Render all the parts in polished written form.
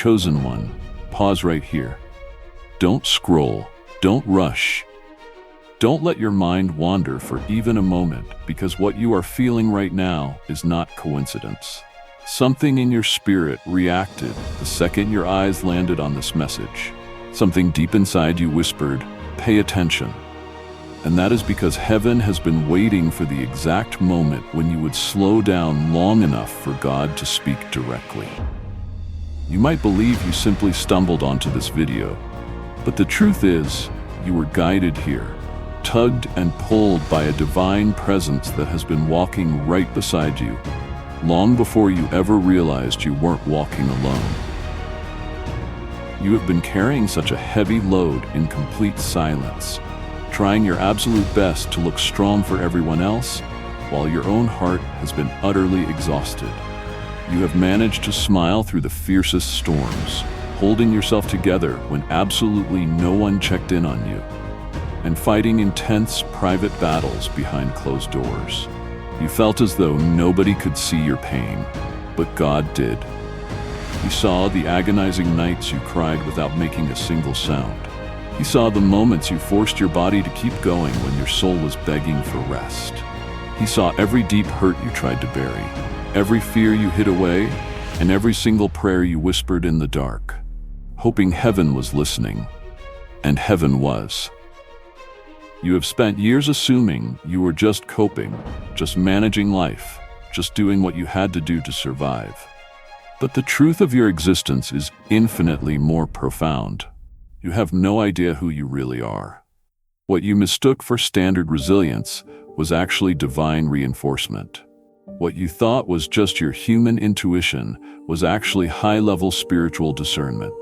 Chosen one, pause right here. Don't scroll. Don't rush. Don't let your mind wander for even a moment, because what you are feeling right now is not coincidence. Something in your spirit reacted the second your eyes landed on this message. Something deep inside you whispered, "Pay attention." And that is because heaven has been waiting for the exact moment when you would slow down long enough for God to speak directly. You might believe you simply stumbled onto this video, but the truth is, you were guided here, tugged and pulled by a divine presence that has been walking right beside you, long before you ever realized you weren't walking alone. You have been carrying such a heavy load in complete silence, trying your absolute best to look strong for everyone else, while your own heart has been utterly exhausted. You have managed to smile through the fiercest storms, holding yourself together when absolutely no one checked in on you, and fighting intense private battles behind closed doors. You felt as though nobody could see your pain, but God did. He saw the agonizing nights you cried without making a single sound. He saw the moments you forced your body to keep going when your soul was begging for rest. He saw every deep hurt you tried to bury, every fear you hid away, and every single prayer you whispered in the dark, hoping heaven was listening. And heaven was. You have spent years assuming you were just coping, just managing life, just doing what you had to do to survive. But the truth of your existence is infinitely more profound. You have no idea who you really are. What you mistook for standard resilience was actually divine reinforcement. What you thought was just your human intuition was actually high-level spiritual discernment.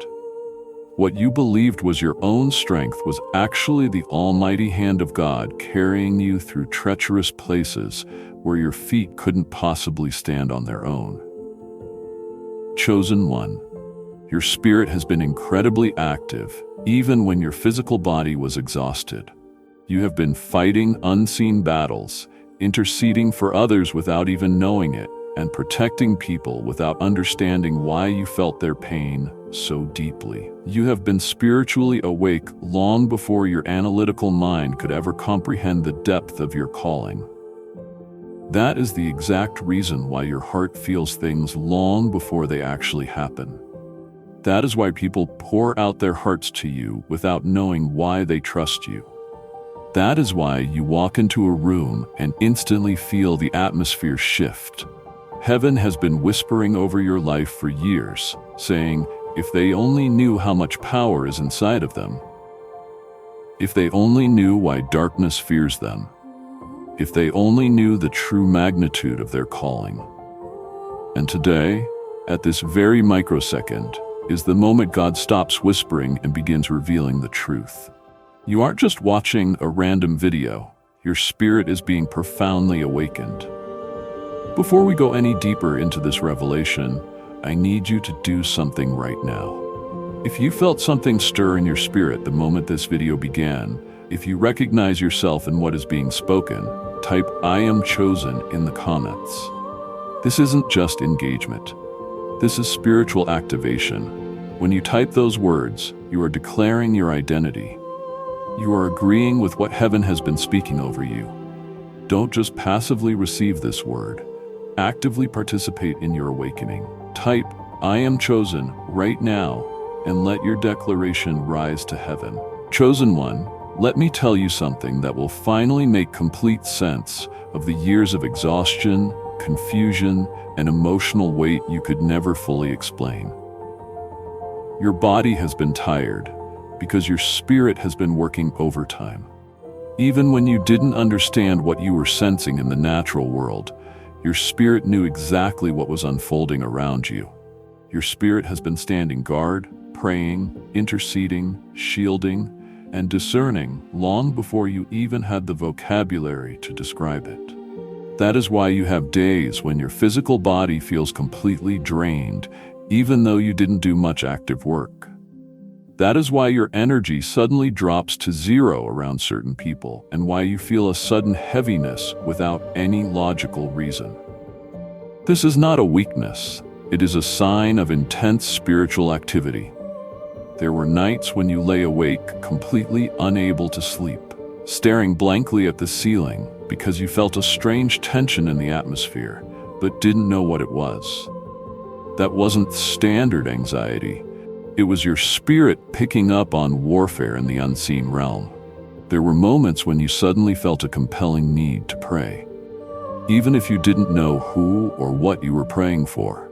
What you believed was your own strength was actually the almighty hand of God carrying you through treacherous places where your feet couldn't possibly stand on their own. Chosen one, your spirit has been incredibly active, even when your physical body was exhausted. You have been fighting unseen battles, interceding for others without even knowing it, and protecting people without understanding why you felt their pain so deeply. You have been spiritually awake long before your analytical mind could ever comprehend the depth of your calling. That is the exact reason why your heart feels things long before they actually happen. That is why people pour out their hearts to you without knowing why they trust you. That is why you walk into a room and instantly feel the atmosphere shift. Heaven has been whispering over your life for years, saying, if they only knew how much power is inside of them. If they only knew why darkness fears them. If they only knew the true magnitude of their calling. And today, at this very microsecond, is the moment God stops whispering and begins revealing the truth. You aren't just watching a random video. Your spirit is being profoundly awakened. Before we go any deeper into this revelation, I need you to do something right now. If you felt something stir in your spirit the moment this video began, if you recognize yourself in what is being spoken, type "I am chosen" in the comments. This isn't just engagement. This is spiritual activation. When you type those words, you are declaring your identity. You are agreeing with what heaven has been speaking over you. Don't just passively receive this word. Actively participate in your awakening. Type "I am chosen" right now and let your declaration rise to heaven. Chosen one, let me tell you something that will finally make complete sense of the years of exhaustion, confusion, and emotional weight you could never fully explain. Your body has been tired because your spirit has been working overtime. Even when you didn't understand what you were sensing in the natural world, your spirit knew exactly what was unfolding around you. Your spirit has been standing guard, praying, interceding, shielding, and discerning long before you even had the vocabulary to describe it. That is why you have days when your physical body feels completely drained, even though you didn't do much active work. That is why your energy suddenly drops to zero around certain people, and why you feel a sudden heaviness without any logical reason. This is not a weakness. It is a sign of intense spiritual activity. There were nights when you lay awake, completely unable to sleep, staring blankly at the ceiling because you felt a strange tension in the atmosphere, but didn't know what it was. That wasn't standard anxiety. It was your spirit picking up on warfare in the unseen realm. There were moments when you suddenly felt a compelling need to pray, even if you didn't know who or what you were praying for.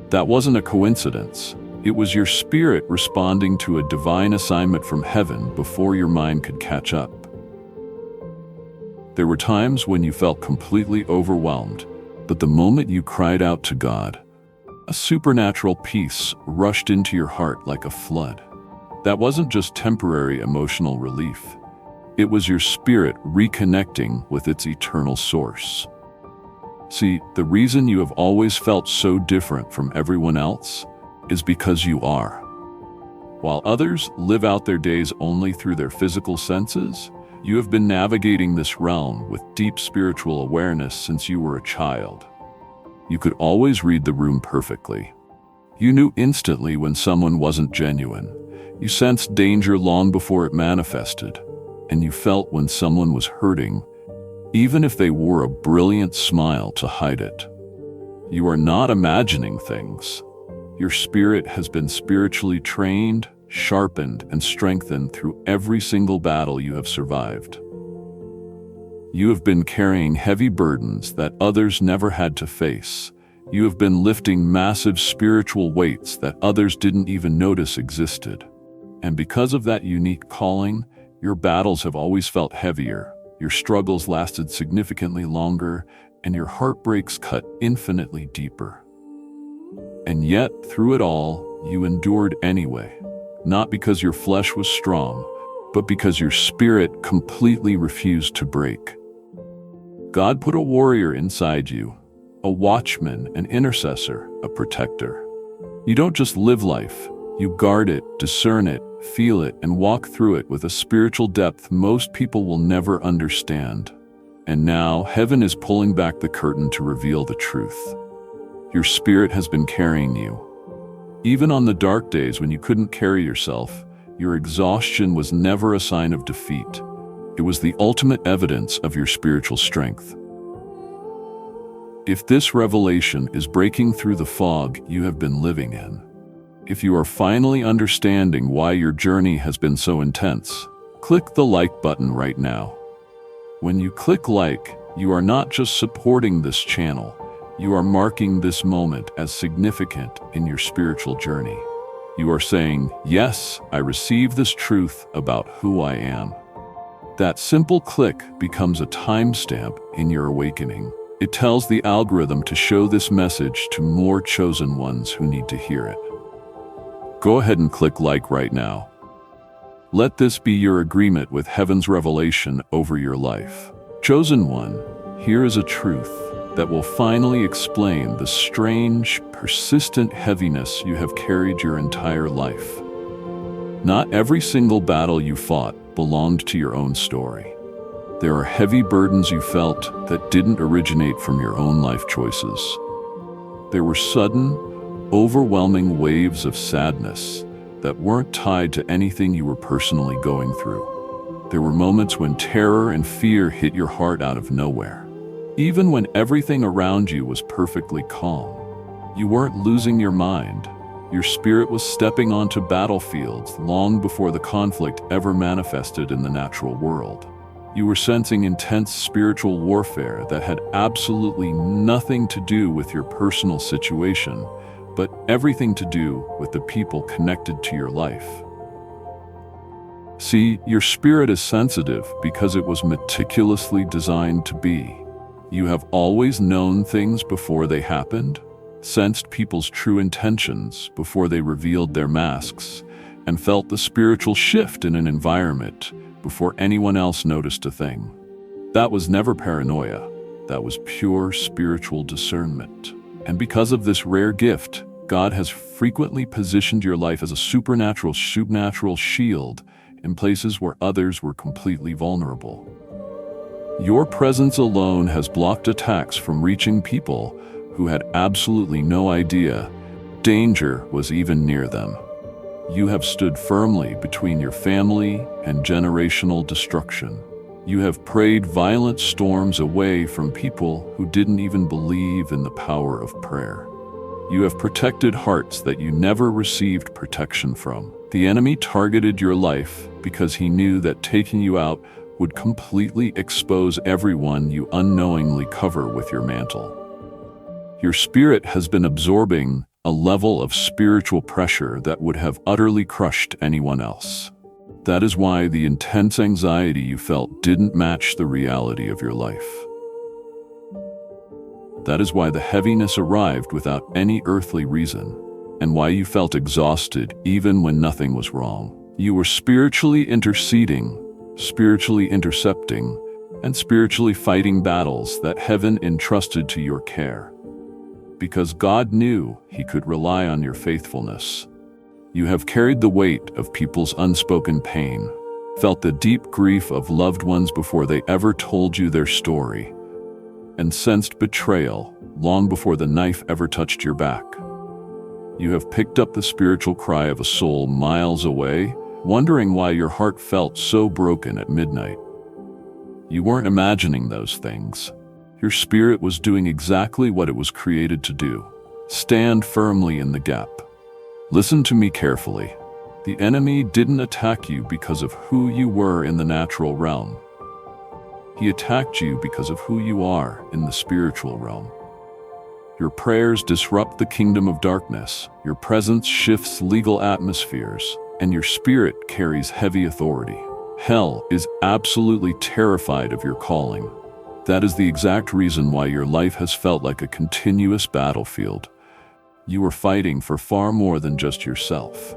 That wasn't a coincidence. It was your spirit responding to a divine assignment from heaven before your mind could catch up. There were times when you felt completely overwhelmed, but the moment you cried out to God, a supernatural peace rushed into your heart like a flood. That wasn't just temporary emotional relief. It was your spirit reconnecting with its eternal source. See, the reason you have always felt so different from everyone else is because you are. While others live out their days only through their physical senses, you have been navigating this realm with deep spiritual awareness since you were a child. You could always read the room perfectly. You knew instantly when someone wasn't genuine. You sensed danger long before it manifested, and you felt when someone was hurting, even if they wore a brilliant smile to hide it. You are not imagining things. Your spirit has been spiritually trained, sharpened, and strengthened through every single battle you have survived. You have been carrying heavy burdens that others never had to face. You have been lifting massive spiritual weights that others didn't even notice existed. And because of that unique calling, your battles have always felt heavier, your struggles lasted significantly longer, and your heartbreaks cut infinitely deeper. And yet, through it all, you endured anyway, not because your flesh was strong, but because your spirit completely refused to break. God put a warrior inside you, a watchman, an intercessor, a protector. You don't just live life, you guard it, discern it, feel it, and walk through it with a spiritual depth most people will never understand. And now, heaven is pulling back the curtain to reveal the truth. Your spirit has been carrying you. Even on the dark days when you couldn't carry yourself, your exhaustion was never a sign of defeat. It was the ultimate evidence of your spiritual strength. If this revelation is breaking through the fog you have been living in, if you are finally understanding why your journey has been so intense, click the like button right now. When you click like, you are not just supporting this channel, you are marking this moment as significant in your spiritual journey. You are saying, yes, I receive this truth about who I am. That simple click becomes a timestamp in your awakening. It tells the algorithm to show this message to more chosen ones who need to hear it. Go ahead and click like right now. Let this be your agreement with heaven's revelation over your life. Chosen one, here is a truth that will finally explain the strange, persistent heaviness you have carried your entire life. Not every single battle you fought belonged to your own story. There are heavy burdens you felt that didn't originate from your own life choices. There were sudden, overwhelming waves of sadness that weren't tied to anything you were personally going through. There were moments when terror and fear hit your heart out of nowhere. Even when everything around you was perfectly calm, you weren't losing your mind. Your spirit was stepping onto battlefields long before the conflict ever manifested in the natural world. You were sensing intense spiritual warfare that had absolutely nothing to do with your personal situation, but everything to do with the people connected to your life. See, your spirit is sensitive because it was meticulously designed to be. You have always known things before they happened, sensed people's true intentions before they revealed their masks, and felt the spiritual shift in an environment before anyone else noticed a thing. That was never paranoia. That was pure spiritual discernment. And because of this rare gift, God has frequently positioned your life as a supernatural shield in places where others were completely vulnerable. Your presence alone has blocked attacks from reaching people who had absolutely no idea danger was even near them. You have stood firmly between your family and generational destruction. You have prayed violent storms away from people who didn't even believe in the power of prayer. You have protected hearts that you never received protection from. The enemy targeted your life because he knew that taking you out would completely expose everyone you unknowingly cover with your mantle. Your spirit has been absorbing a level of spiritual pressure that would have utterly crushed anyone else. That is why the intense anxiety you felt didn't match the reality of your life. That is why the heaviness arrived without any earthly reason, and why you felt exhausted even when nothing was wrong. You were spiritually interceding, spiritually intercepting, and spiritually fighting battles that heaven entrusted to your care. Because God knew He could rely on your faithfulness. You have carried the weight of people's unspoken pain, felt the deep grief of loved ones before they ever told you their story, and sensed betrayal long before the knife ever touched your back. You have picked up the spiritual cry of a soul miles away, wondering why your heart felt so broken at midnight. You weren't imagining those things. Your spirit was doing exactly what it was created to do. Stand firmly in the gap. Listen to me carefully. The enemy didn't attack you because of who you were in the natural realm. He attacked you because of who you are in the spiritual realm. Your prayers disrupt the kingdom of darkness, your presence shifts legal atmospheres, and your spirit carries heavy authority. Hell is absolutely terrified of your calling. That is the exact reason why your life has felt like a continuous battlefield. You are fighting for far more than just yourself.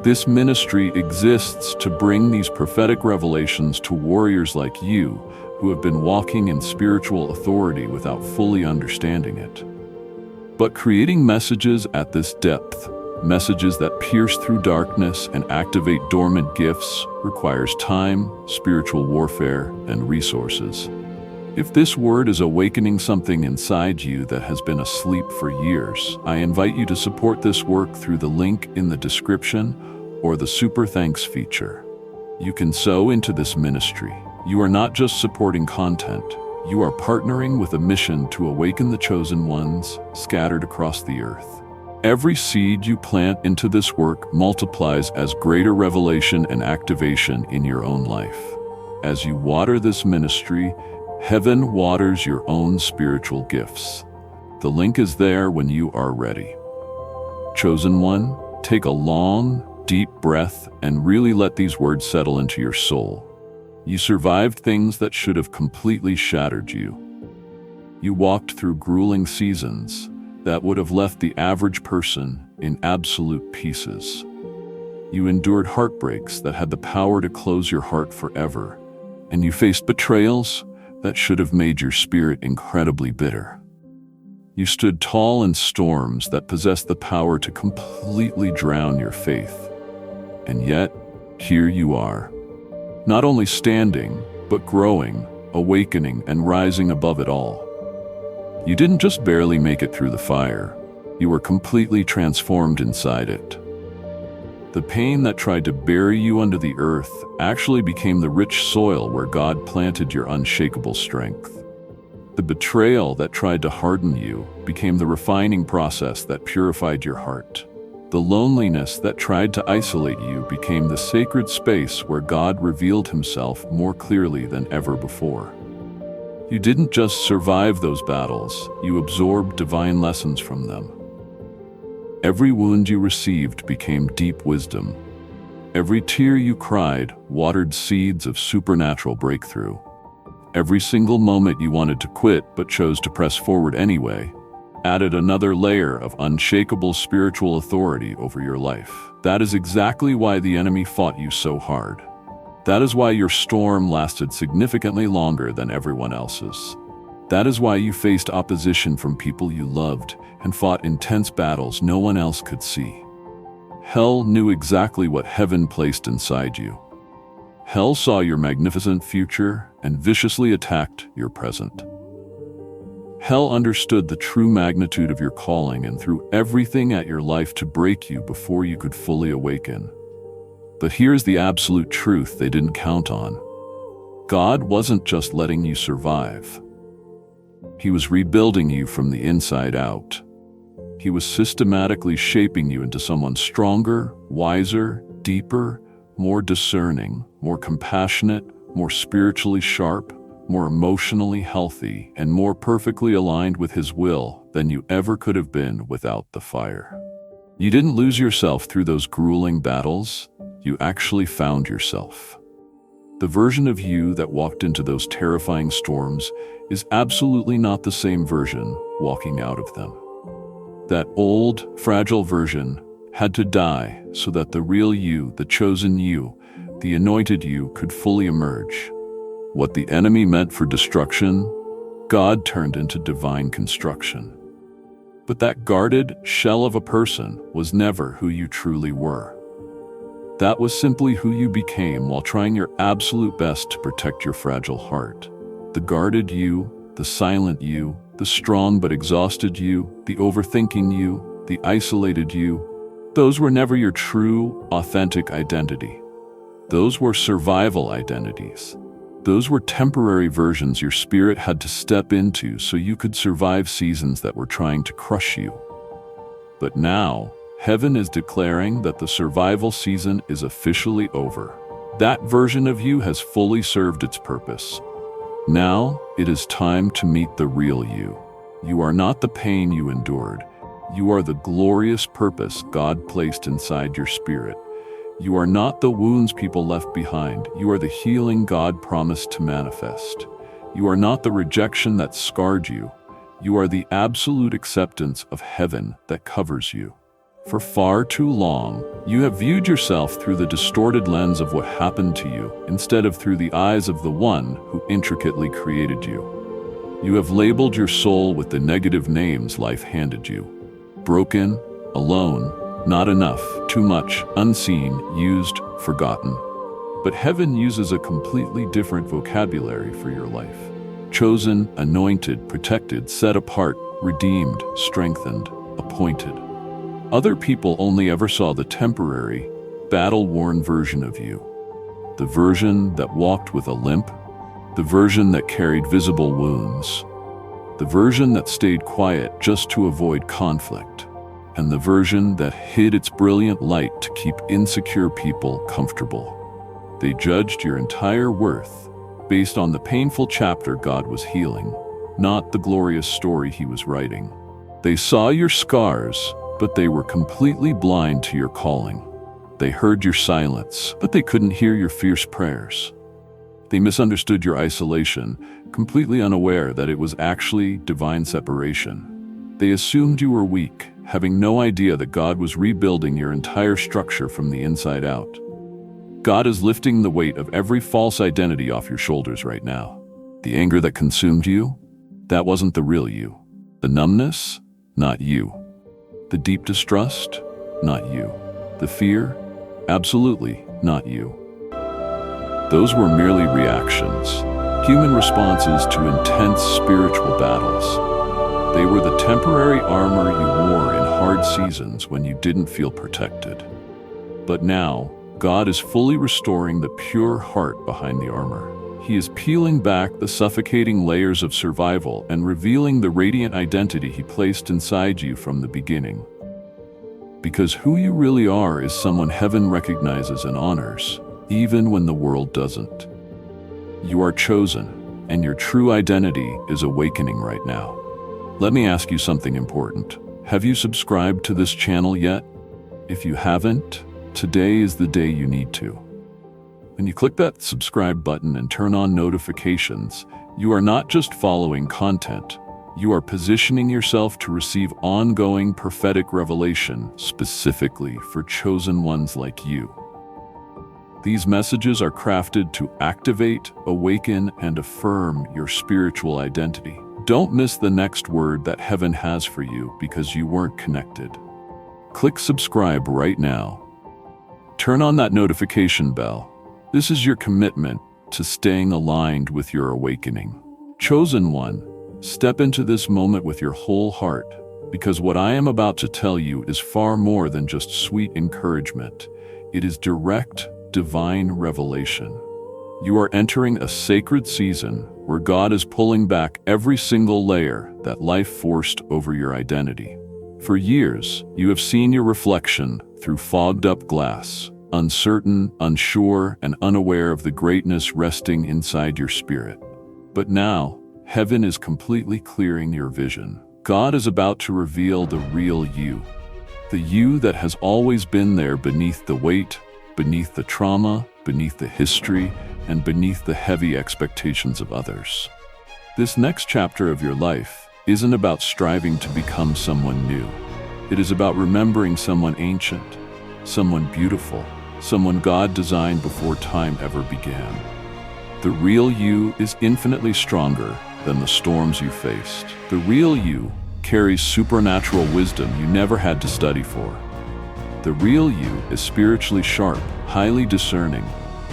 This ministry exists to bring these prophetic revelations to warriors like you who have been walking in spiritual authority without fully understanding it. But creating messages at this depth, messages that pierce through darkness and activate dormant gifts, requires time, spiritual warfare, and resources. If this word is awakening something inside you that has been asleep for years, I invite you to support this work through the link in the description or the Super Thanks feature. You can sow into this ministry. You are not just supporting content, you are partnering with a mission to awaken the chosen ones scattered across the earth. Every seed you plant into this work multiplies as greater revelation and activation in your own life. As you water this ministry, heaven waters your own spiritual gifts. The link is there when you are ready. Chosen one, take a long, deep breath and really let these words settle into your soul. You survived things that should have completely shattered you. You walked through grueling seasons that would have left the average person in absolute pieces. You endured heartbreaks that had the power to close your heart forever, and you faced betrayals that should have made your spirit incredibly bitter. You stood tall in storms that possessed the power to completely drown your faith. And yet, here you are, not only standing, but growing, awakening, and rising above it all. You didn't just barely make it through the fire, you were completely transformed inside it. The pain that tried to bury you under the earth actually became the rich soil where God planted your unshakable strength. The betrayal that tried to harden you became the refining process that purified your heart. The loneliness that tried to isolate you became the sacred space where God revealed Himself more clearly than ever before. You didn't just survive those battles, you absorbed divine lessons from them. Every wound you received became deep wisdom. Every tear you cried watered seeds of supernatural breakthrough. Every single moment you wanted to quit but chose to press forward anyway added another layer of unshakable spiritual authority over your life. That is exactly why the enemy fought you so hard. That is why your storm lasted significantly longer than everyone else's. That is why you faced opposition from people you loved and fought intense battles no one else could see. Hell knew exactly what heaven placed inside you. Hell saw your magnificent future and viciously attacked your present. Hell understood the true magnitude of your calling and threw everything at your life to break you before you could fully awaken. But here's the absolute truth they didn't count on. God wasn't just letting you survive. He was rebuilding you from the inside out. He was systematically shaping you into someone stronger, wiser, deeper, more discerning, more compassionate, more spiritually sharp, more emotionally healthy, and more perfectly aligned with His will than you ever could have been without the fire. You didn't lose yourself through those grueling battles. You actually found yourself. The version of you that walked into those terrifying storms is absolutely not the same version walking out of them. That old, fragile version had to die so that the real you, the chosen you, the anointed you could fully emerge. What the enemy meant for destruction, God turned into divine construction. But that guarded shell of a person was never who you truly were. That was simply who you became while trying your absolute best to protect your fragile heart. The guarded you, the silent you, the strong but exhausted you, the overthinking you, the isolated you, those were never your true, authentic identity. Those were survival identities. Those were temporary versions your spirit had to step into so you could survive seasons that were trying to crush you. But now, heaven is declaring that the survival season is officially over. That version of you has fully served its purpose. Now, it is time to meet the real you. You are not the pain you endured. You are the glorious purpose God placed inside your spirit. You are not the wounds people left behind. You are the healing God promised to manifest. You are not the rejection that scarred you. You are the absolute acceptance of heaven that covers you. For far too long, you have viewed yourself through the distorted lens of what happened to you, instead of through the eyes of the one who intricately created you. You have labeled your soul with the negative names life handed you. Broken, alone, not enough, too much, unseen, used, forgotten. But heaven uses a completely different vocabulary for your life. Chosen, anointed, protected, set apart, redeemed, strengthened, appointed. Other people only ever saw the temporary, battle-worn version of you. The version that walked with a limp, the version that carried visible wounds, the version that stayed quiet just to avoid conflict, and the version that hid its brilliant light to keep insecure people comfortable. They judged your entire worth based on the painful chapter God was healing, not the glorious story He was writing. They saw your scars, but they were completely blind to your calling. They heard your silence, but they couldn't hear your fierce prayers. They misunderstood your isolation, completely unaware that it was actually divine separation. They assumed you were weak, having no idea that God was rebuilding your entire structure from the inside out. God is lifting the weight of every false identity off your shoulders right now. The anger that consumed you, that wasn't the real you. The numbness, not you. The deep distrust, not you. The fear, absolutely not you. Those were merely reactions, human responses to intense spiritual battles. They were the temporary armor you wore in hard seasons when you didn't feel protected. But now, God is fully restoring the pure heart behind the armor. He is peeling back the suffocating layers of survival and revealing the radiant identity He placed inside you from the beginning. Because who you really are is someone heaven recognizes and honors, even when the world doesn't. You are chosen, and your true identity is awakening right now. Let me ask you something important. Have you subscribed to this channel yet? If you haven't, today is the day you need to. When you click that subscribe button and turn on notifications, you are not just following content, you are positioning yourself to receive ongoing prophetic revelation specifically for chosen ones like you. These messages are crafted to activate, awaken, and affirm your spiritual identity. Don't miss the next word that heaven has for you because you weren't connected. Click subscribe right now. Turn on that notification bell. This is your commitment to staying aligned with your awakening. Chosen one, Step into this moment with your whole heart, because what I am about to tell you is far more than just sweet encouragement. It is direct, divine revelation. You are entering a sacred season where God is pulling back every single layer that life forced over your identity. For years, you have seen your reflection through fogged-up glass, uncertain, unsure, and unaware of the greatness resting inside your spirit. But now, heaven is completely clearing your vision. God is about to reveal the real you. The you that has always been there beneath the weight, beneath the trauma, beneath the history, and beneath the heavy expectations of others. This next chapter of your life isn't about striving to become someone new. It is about remembering someone ancient, someone beautiful, someone God designed before time ever began. The real you is infinitely stronger than the storms you faced. The real you carries supernatural wisdom you never had to study for. The real you is spiritually sharp, highly discerning,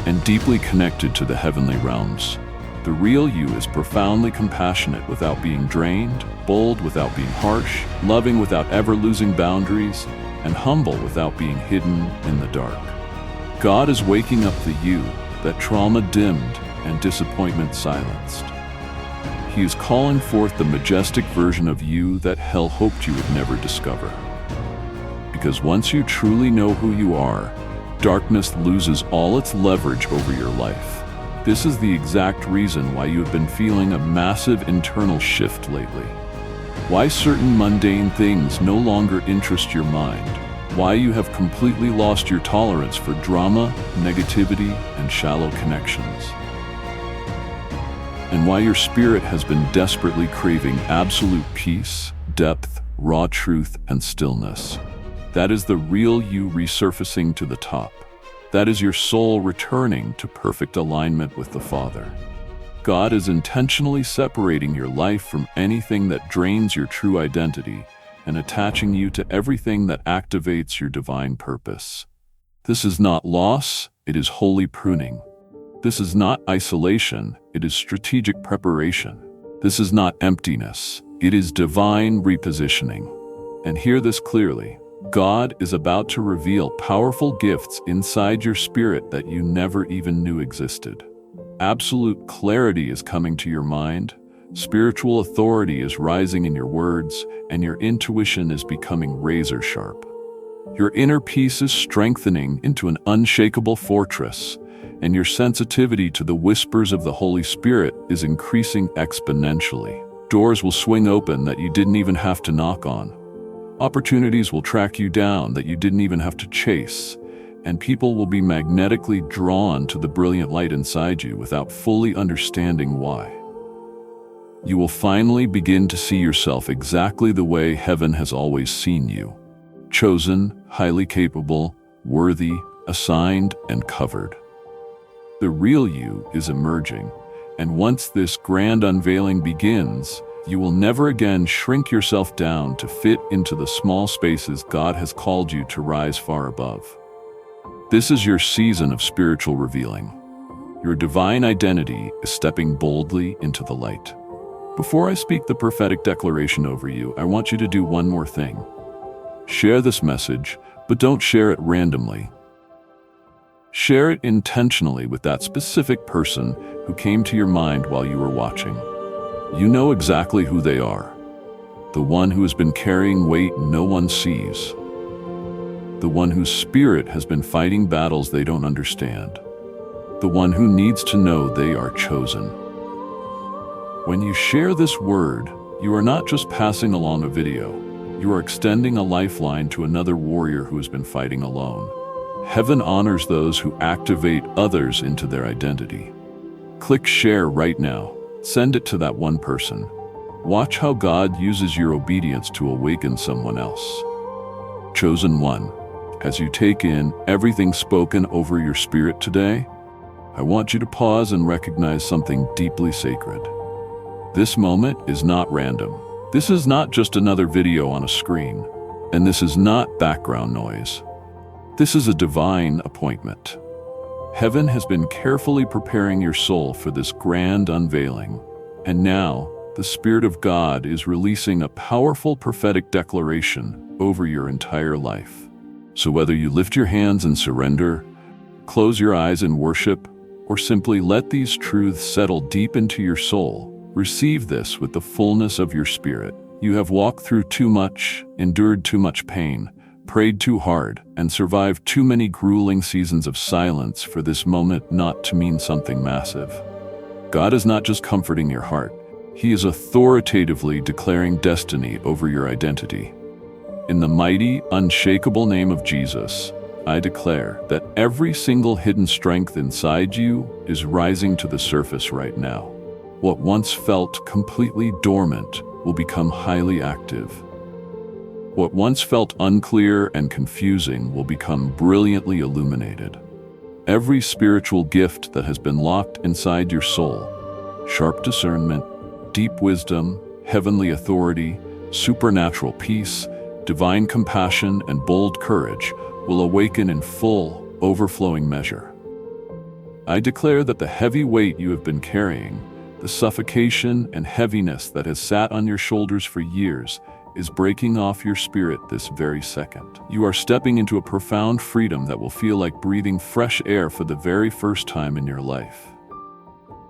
and deeply connected to the heavenly realms. The real you is profoundly compassionate without being drained, bold without being harsh, loving without ever losing boundaries, and humble without being hidden in the dark. God is waking up the you that trauma dimmed and disappointment silenced. He is calling forth the majestic version of you that hell hoped you would never discover. Because once you truly know who you are, darkness loses all its leverage over your life. This is the exact reason why you have been feeling a massive internal shift lately. Why certain mundane things no longer interest your mind. Why you have completely lost your tolerance for drama, negativity, and shallow connections. And why your spirit has been desperately craving absolute peace, depth, raw truth, and stillness. That is the real you resurfacing to the top. That is your soul returning to perfect alignment with the Father. God is intentionally separating your life from anything that drains your true identity and attaching you to everything that activates your divine purpose. This is not loss, it is holy pruning. This is not isolation, it is strategic preparation. This is not emptiness, it is divine repositioning. And hear this clearly. God is about to reveal powerful gifts inside your spirit that you never even knew existed. Absolute clarity is coming to your mind, spiritual authority is rising in your words, and your intuition is becoming razor sharp. Your inner peace is strengthening into an unshakable fortress, and your sensitivity to the whispers of the Holy Spirit is increasing exponentially. Doors will swing open that you didn't even have to knock on. Opportunities will track you down that you didn't even have to chase, and people will be magnetically drawn to the brilliant light inside you without fully understanding why. You will finally begin to see yourself exactly the way heaven has always seen you. Chosen, highly capable, worthy, assigned, and covered. The real you is emerging, and once this grand unveiling begins, you will never again shrink yourself down to fit into the small spaces God has called you to rise far above. This is your season of spiritual revealing. Your divine identity is stepping boldly into the light. Before I speak the prophetic declaration over you, I want you to do one more thing. Share this message, but don't share it randomly. Share it intentionally with that specific person who came to your mind while you were watching. You know exactly who they are. The one who has been carrying weight no one sees. The one whose spirit has been fighting battles they don't understand. The one who needs to know they are chosen. When you share this word, you are not just passing along a video. You are extending a lifeline to another warrior who has been fighting alone. Heaven honors those who activate others into their identity. Click share right now. Send it to that one person. Watch how God uses your obedience to awaken someone else. Chosen one, as you take in everything spoken over your spirit today, I want you to pause and recognize something deeply sacred. This moment is not random. This is not just another video on a screen, and this is not background noise. This is a divine appointment. Heaven has been carefully preparing your soul for this grand unveiling, and now the Spirit of God is releasing a powerful prophetic declaration over your entire life. So whether you lift your hands in surrender, close your eyes in worship, or simply let these truths settle deep into your soul, receive this with the fullness of your spirit. You have walked through too much, endured too much pain, prayed too hard, and survived too many grueling seasons of silence for this moment not to mean something massive. God is not just comforting your heart, He is authoritatively declaring destiny over your identity. In the mighty, unshakable name of Jesus, I declare that every single hidden strength inside you is rising to the surface right now. What once felt completely dormant will become highly active. What once felt unclear and confusing will become brilliantly illuminated. Every spiritual gift that has been locked inside your soul, sharp discernment, deep wisdom, heavenly authority, supernatural peace, divine compassion, and bold courage, will awaken in full, overflowing measure. I declare that the heavy weight you have been carrying, the suffocation and heaviness that has sat on your shoulders for years, is breaking off your spirit this very second. You are stepping into a profound freedom that will feel like breathing fresh air for the very first time in your life.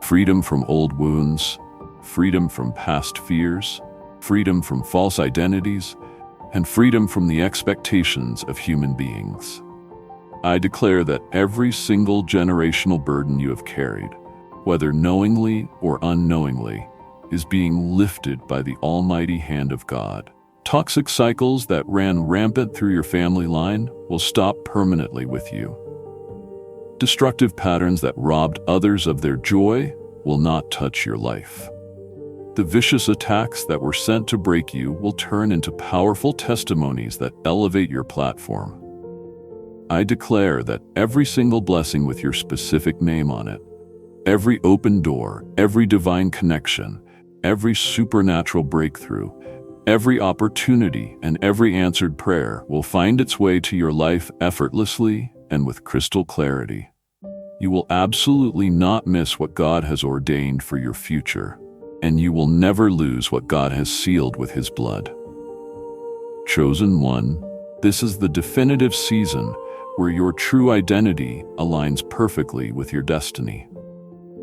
Freedom from old wounds, freedom from past fears, freedom from false identities, and freedom from the expectations of human beings. I declare that every single generational burden you have carried, whether knowingly or unknowingly, is being lifted by the almighty hand of God. Toxic cycles that ran rampant through your family line will stop permanently with you. Destructive patterns that robbed others of their joy will not touch your life. The vicious attacks that were sent to break you will turn into powerful testimonies that elevate your platform. I declare that every single blessing with your specific name on it, every open door, every divine connection, every supernatural breakthrough, every opportunity, and every answered prayer will find its way to your life effortlessly and with crystal clarity. You will absolutely not miss what God has ordained for your future, and you will never lose what God has sealed with His blood. Chosen one, this is the definitive season where your true identity aligns perfectly with your destiny.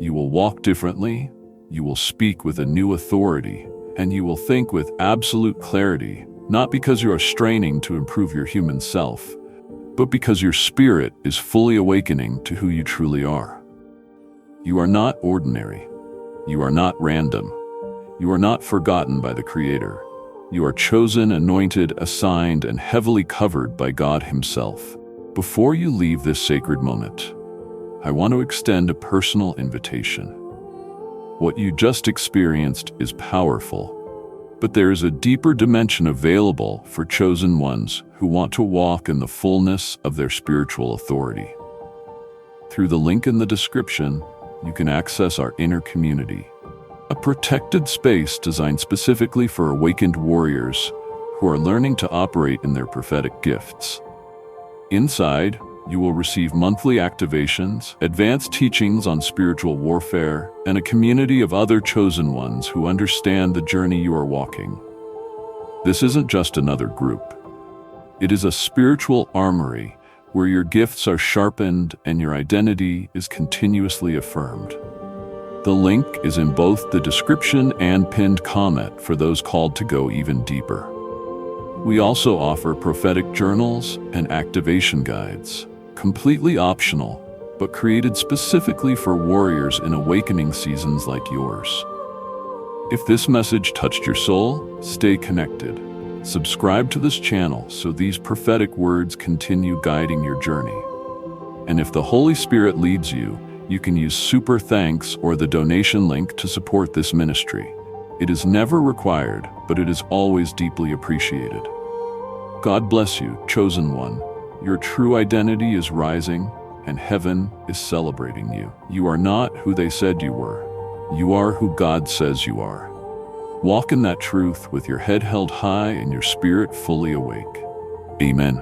You will walk differently, you will speak with a new authority, and you will think with absolute clarity, not because you are straining to improve your human self, but because your spirit is fully awakening to who you truly are. You are not ordinary. You are not random. You are not forgotten by the Creator. You are chosen, anointed, assigned, and heavily covered by God Himself. Before you leave this sacred moment, I want to extend a personal invitation. What you just experienced is powerful, but there is a deeper dimension available for chosen ones who want to walk in the fullness of their spiritual authority. Through the link in the description, you can access our inner community, a protected space designed specifically for awakened warriors who are learning to operate in their prophetic gifts. Inside, you will receive monthly activations, advanced teachings on spiritual warfare, and a community of other chosen ones who understand the journey you are walking. This isn't just another group. It is a spiritual armory where your gifts are sharpened and your identity is continuously affirmed. The link is in both the description and pinned comment for those called to go even deeper. We also offer prophetic journals and activation guides, completely optional, but created specifically for warriors in awakening seasons like yours. If this message touched your soul, stay connected. Subscribe to this channel so these prophetic words continue guiding your journey. And if the Holy Spirit leads you, you can use Super Thanks or the donation link to support this ministry. It is never required, but it is always deeply appreciated. God bless you, chosen one. Your true identity is rising, and heaven is celebrating you. You are not who they said you were. You are who God says you are. Walk in that truth with your head held high and your spirit fully awake. Amen.